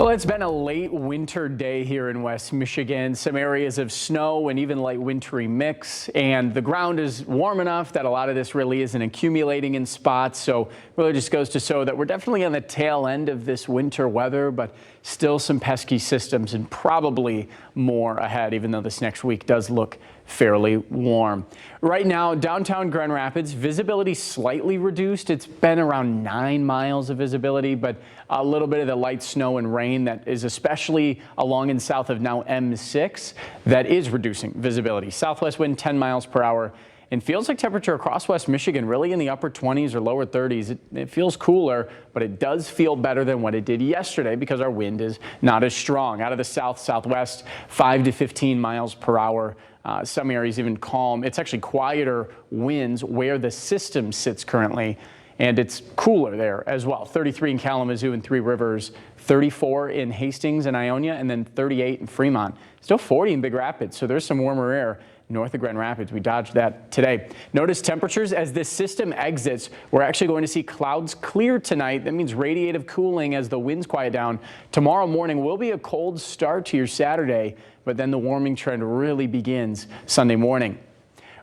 Well, it's been a late winter day here in West Michigan. Some areas of snow and even light wintry mix. And the ground is warm enough that a lot of this really isn't accumulating in spots. So really just goes to show that we're definitely on the tail end of this winter weather, but still some pesky systems and probably more ahead, even though this next week does look fairly warm. Right now, downtown Grand Rapids, visibility slightly reduced. It's been around 9 miles of visibility, but a little bit of the light snow and rain that is especially along and south of now M6 that is reducing visibility. Southwest wind 10 miles per hour. And feels like temperature across West Michigan really in the upper 20s or lower 30s. It feels cooler, but it does feel better than what it did yesterday because our wind is not as strong. Out of the south, southwest, 5 to 15 miles per hour. Some areas even calm. It's actually quieter winds where the system sits currently, and it's cooler there as well. 33 in Kalamazoo and Three Rivers, 34 in Hastings and Ionia, and then 38 in Fremont. Still 40 in Big Rapids, so there's some warmer air north of Grand Rapids. We dodged that today. Notice temperatures as this system exits. We're actually going to see clouds clear tonight. That means radiative cooling as the winds quiet down. Tomorrow morning will be a cold start to your Saturday, but then the warming trend really begins Sunday morning.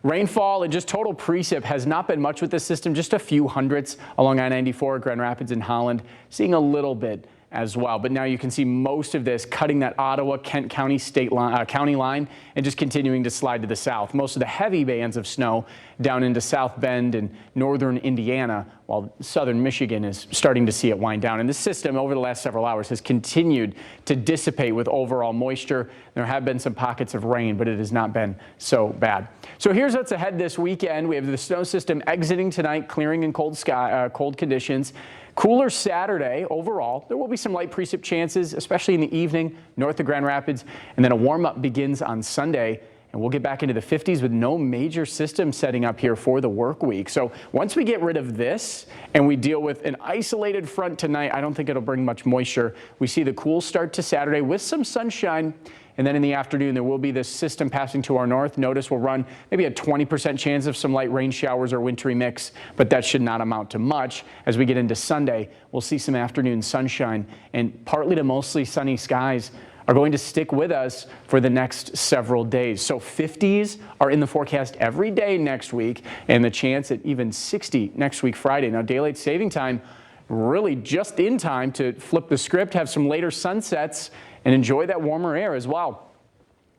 Rainfall and just total precip has not been much with this system, just a few hundredths along I-94, Grand Rapids and Holland, seeing a little bit as well. But now you can see most of this cutting that Ottawa-Kent County county line and just continuing to slide to the south. Most of the heavy bands of snow down into South Bend and northern Indiana, while southern Michigan is starting to see it wind down. And this system over the last several hours has continued to dissipate with overall moisture. There have been some pockets of rain, but it has not been so bad. So here's what's ahead this weekend. We have the snow system exiting tonight, clearing in cold conditions. Cooler Saturday overall. There will be some light precip chances, especially in the evening north of Grand Rapids. And then a warm-up begins on Sunday. And we'll get back into the 50s with no major system setting up here for the work week. So once we get rid of this and we deal with an isolated front tonight, I don't think it'll bring much moisture. We see the cool start to Saturday with some sunshine. And then in the afternoon, there will be this system passing to our north. Notice we'll run maybe a 20% chance of some light rain showers or wintry mix, but that should not amount to much. As we get into Sunday, we'll see some afternoon sunshine and partly to mostly sunny skies are going to stick with us for the next several days. So 50s are in the forecast every day next week, and the chance at even 60 next week Friday. Now, daylight saving time really just in time to flip the script, have some later sunsets, and enjoy that warmer air as well.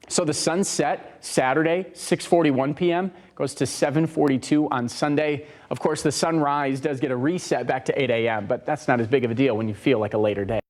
So the sunset Saturday, 6:41 p.m., goes to 7:42 on Sunday. Of course, the sunrise does get a reset back to 8 a.m., but that's not as big of a deal when you feel like a later day.